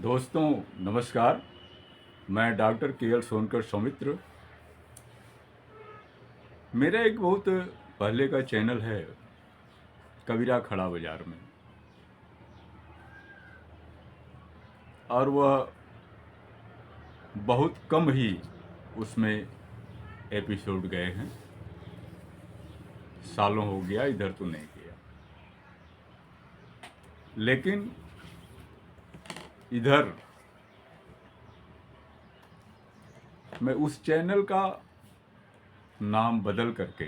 दोस्तों नमस्कार। मैं डॉक्टर के एल सोनकर सौमित्र। मेरा एक बहुत पहले का चैनल है कबीरा खड़ा बाजार में, और वह बहुत कम ही उसमें एपिसोड गए हैं। सालों हो गया, इधर तो नहीं गया, लेकिन इधर मैं उस चैनल का नाम बदल करके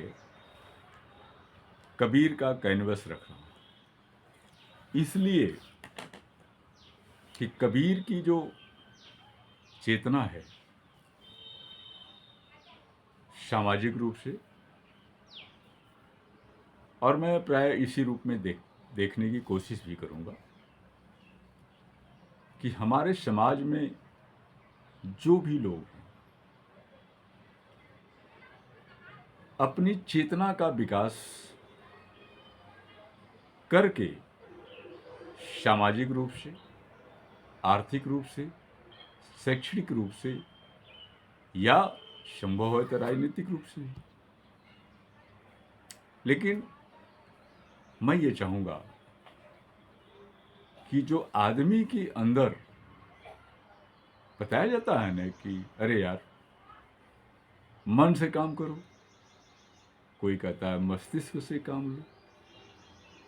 कबीर का कैनवस रख रहा हूँ, इसलिए कि कबीर की जो चेतना है सामाजिक रूप से, और मैं प्राय इसी रूप में देखने की कोशिश भी करूँगा कि हमारे समाज में जो भी लोग हैं अपनी चेतना का विकास करके सामाजिक रूप से, आर्थिक रूप से, शैक्षणिक रूप से, या संभव है तो राजनीतिक रूप से, लेकिन मैं ये चाहूँगा कि जो आदमी के अंदर बताया जाता है ना कि अरे यार मन से काम करो, कोई कहता है मस्तिष्क से काम लो,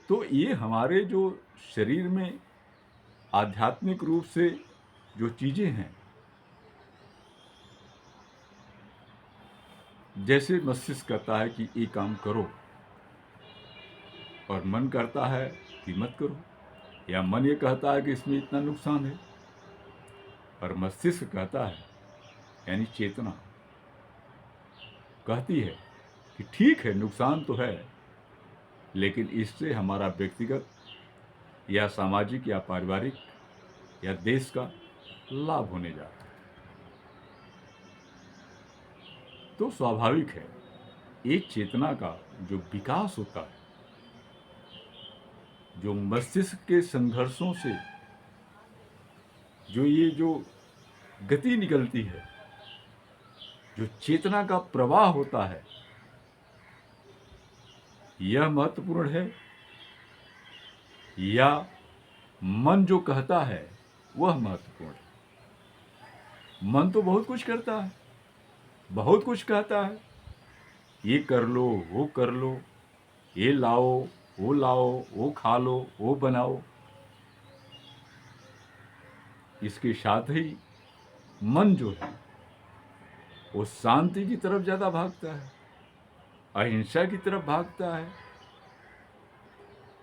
तो ये हमारे जो शरीर में आध्यात्मिक रूप से जो चीज़ें हैं, जैसे मस्तिष्क कहता है कि ये काम करो और मन करता है कि मत करो, या मन ये कहता है कि इसमें इतना नुकसान है और मस्तिष्क कहता है, यानी चेतना कहती है कि ठीक है नुकसान तो है, लेकिन इससे हमारा व्यक्तिगत या सामाजिक या पारिवारिक या देश का लाभ होने जा रहा है। तो स्वाभाविक है एक चेतना का जो विकास होता है, जो मस्तिष्क के संघर्षों से जो गति निकलती है, जो चेतना का प्रवाह होता है, यह महत्वपूर्ण है, या मन जो कहता है वह महत्वपूर्ण है। मन तो बहुत कुछ करता है, बहुत कुछ कहता है, ये कर लो, वो कर लो, ये लाओ, वो खा लो, वो बनाओ। इसके साथ ही मन जो है वो शांति की तरफ ज़्यादा भागता है, अहिंसा की तरफ भागता है,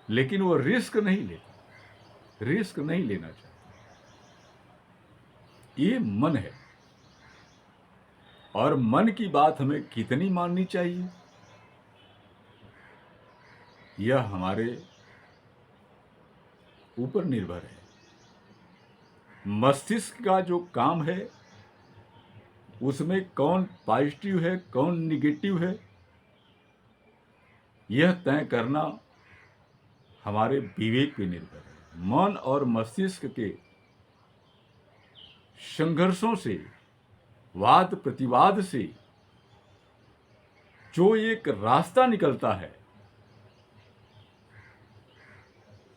लेकिन वो रिस्क नहीं लेना चाहता। ये मन है, और मन की बात हमें कितनी माननी चाहिए यह हमारे ऊपर निर्भर है। मस्तिष्क का जो काम है उसमें कौन पॉजिटिव है कौन निगेटिव है, यह तय करना हमारे विवेक पे निर्भर है। मन और मस्तिष्क के संघर्षों से, वाद प्रतिवाद से जो एक रास्ता निकलता है,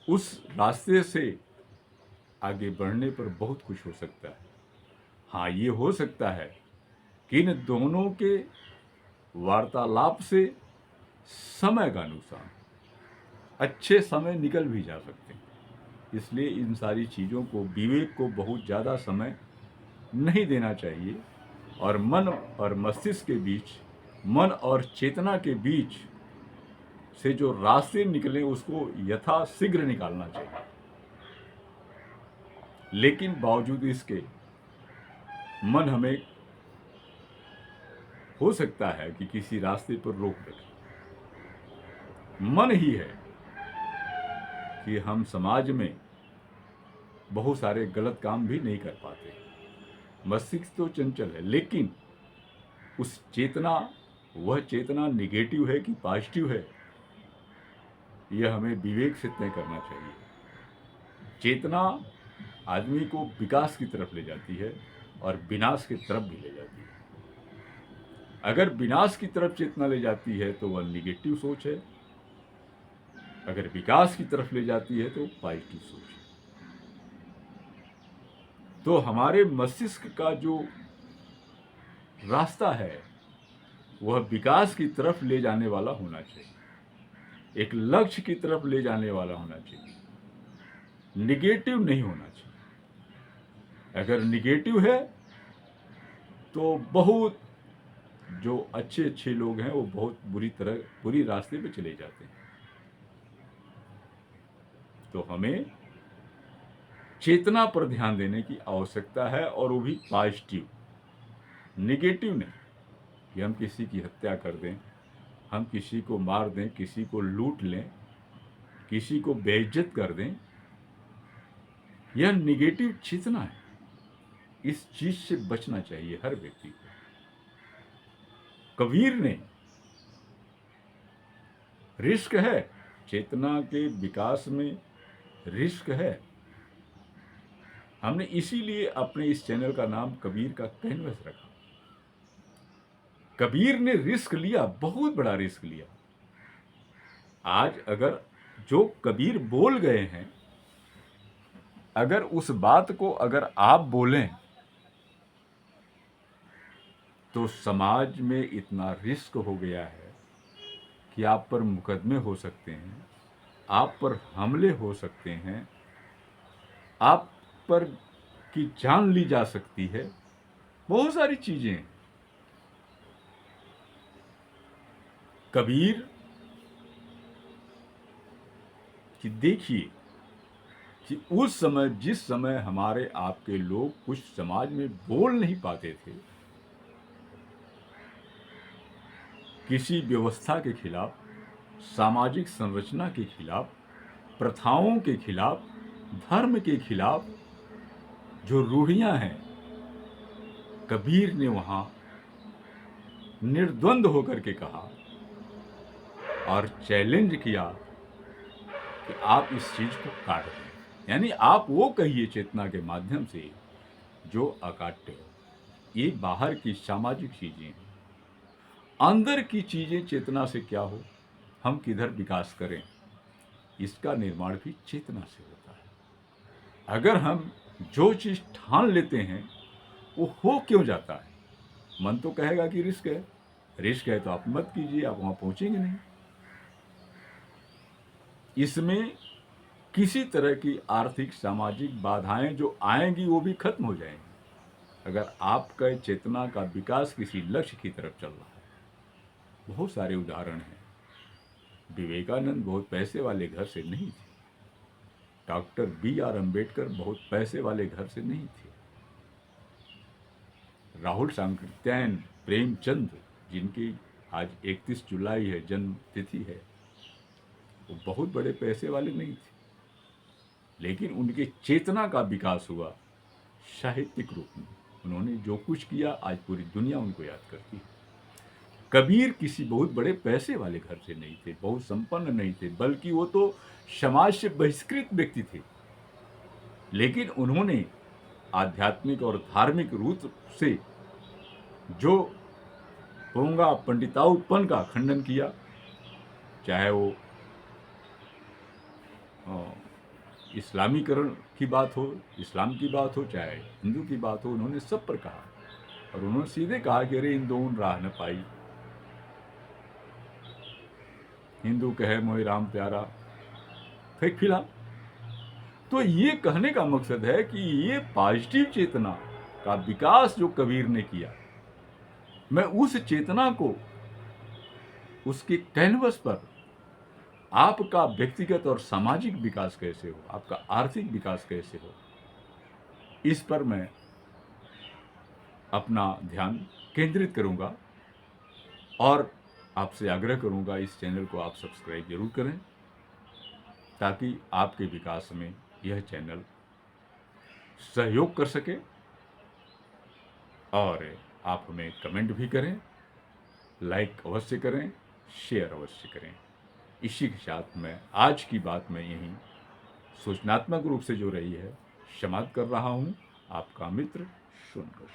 उस रास्ते से आगे बढ़ने पर बहुत कुछ हो सकता है। हाँ, ये हो सकता है कि इन दोनों के वार्तालाप से समय का नुकसान, अच्छे समय निकल भी जा सकते हैं। इसलिए इन सारी चीज़ों को, विवेक को बहुत ज़्यादा समय नहीं देना चाहिए, और मन और मस्तिष्क के बीच, मन और चेतना के बीच से जो रास्ते निकले उसको यथाशीघ्र निकालना चाहिए। लेकिन बावजूद इसके मन हमें हो सकता है कि किसी रास्ते पर रोक रखे। मन ही है कि हम समाज में बहुत सारे गलत काम भी नहीं कर पाते। मस्तिष्क तो चंचल है, लेकिन उस चेतना, वह चेतना निगेटिव है कि पॉजिटिव है, यह हमें विवेक से तय करना चाहिए। चेतना आदमी को विकास की तरफ ले जाती है और विनाश की तरफ भी ले जाती है। अगर विनाश की तरफ चेतना ले जाती है तो वह निगेटिव सोच है, अगर विकास की तरफ ले जाती है तो पॉजिटिव सोच है। तो हमारे मस्तिष्क का जो रास्ता है वह विकास की तरफ ले जाने वाला होना चाहिए, एक लक्ष्य की तरफ ले जाने वाला होना चाहिए, निगेटिव नहीं होना चाहिए। अगर निगेटिव है तो बहुत जो अच्छे अच्छे लोग हैं वो बहुत बुरी रास्ते पे चले जाते हैं। तो हमें चेतना पर ध्यान देने की आवश्यकता है, और वो भी पॉजिटिव, निगेटिव नहीं कि हम किसी की हत्या कर दें, हम किसी को मार दें, किसी को लूट लें, किसी को बेइज्जत कर दें। यह निगेटिव चेतना है, इस चीज से बचना चाहिए हर व्यक्ति को। कबीर ने, रिस्क है, चेतना के विकास में रिस्क है। हमने इसीलिए अपने इस चैनल का नाम कबीर का कैनवस रखा। कबीर ने रिस्क लिया, बहुत बड़ा रिस्क लिया। आज अगर जो कबीर बोल गए हैं, अगर उस बात को अगर आप बोलें तो समाज में इतना रिस्क हो गया है कि आप पर मुकदमे हो सकते हैं, आप पर हमले हो सकते हैं, आप पर की जान ली जा सकती है, बहुत सारी चीजें। कबीर कि देखिए कि उस समय, जिस समय हमारे आपके लोग कुछ समाज में बोल नहीं पाते थे, किसी व्यवस्था के खिलाफ, सामाजिक संरचना के खिलाफ, प्रथाओं के खिलाफ, धर्म के खिलाफ जो रूढ़ियां हैं, कबीर ने वहां निर्द्वंद होकर के कहा और चैलेंज किया कि आप इस चीज को काट दें, यानी आप वो कहिए चेतना के माध्यम से जो अकाट्य हो। ये बाहर की सामाजिक चीजें हैं, अंदर की चीजें चेतना से क्या हो, हम किधर विकास करें, इसका निर्माण भी चेतना से होता है। अगर हम जो चीज ठान लेते हैं वो हो क्यों जाता है? मन तो कहेगा कि रिस्क है, रिस्क है तो आप मत कीजिए, आप वहां पहुंचेंगे नहीं। इसमें किसी तरह की आर्थिक सामाजिक बाधाएं जो आएंगी वो भी खत्म हो जाएंगी अगर आपका चेतना का विकास किसी लक्ष्य की तरफ चल रहा है। बहुत सारे उदाहरण हैं। विवेकानंद बहुत पैसे वाले घर से नहीं थे, डॉक्टर B.R. अम्बेडकर बहुत पैसे वाले घर से नहीं थे, राहुल सांकृत्यायन, प्रेमचंद, जिनकी आज 31 जुलाई है, जन्म तिथि है, वो बहुत बड़े पैसे वाले नहीं थे, लेकिन उनके चेतना का विकास हुआ साहित्यिक रूप में। उन्होंने जो कुछ किया आज पूरी दुनिया उनको याद करती है। कबीर किसी बहुत बड़े पैसे वाले घर से नहीं थे, बहुत संपन्न नहीं थे, बल्कि वो तो समाज से बहिष्कृत व्यक्ति थे, लेकिन उन्होंने आध्यात्मिक और धार्मिक रूप से जो पोंगा पंडिताउपन का खंडन किया, चाहे वो इस्लामीकरण की बात हो, इस्लाम की बात हो, चाहे हिंदू की बात हो, उन्होंने सब पर कहा। और उन्होंने सीधे कहा कि अरे इन दोनों राह न पाई, हिंदू कहे मोहि राम प्यारा, फेंक फिला। तो ये कहने का मकसद है कि ये पॉजिटिव चेतना का विकास जो कबीर ने किया, मैं उस चेतना को उसके कैनवस पर आपका व्यक्तिगत और सामाजिक विकास कैसे हो, आपका आर्थिक विकास कैसे हो, इस पर मैं अपना ध्यान केंद्रित करूंगा और आपसे आग्रह करूंगा इस चैनल को आप सब्सक्राइब जरूर करें, ताकि आपके विकास में यह चैनल सहयोग कर सके। और आप हमें कमेंट भी करें, लाइक अवश्य करें, शेयर अवश्य करें। इसी के साथ मैं आज की बात में यहीं सूचनात्मक रूप से जो रही है समाप्त कर रहा हूँ। आपका मित्र सोनू।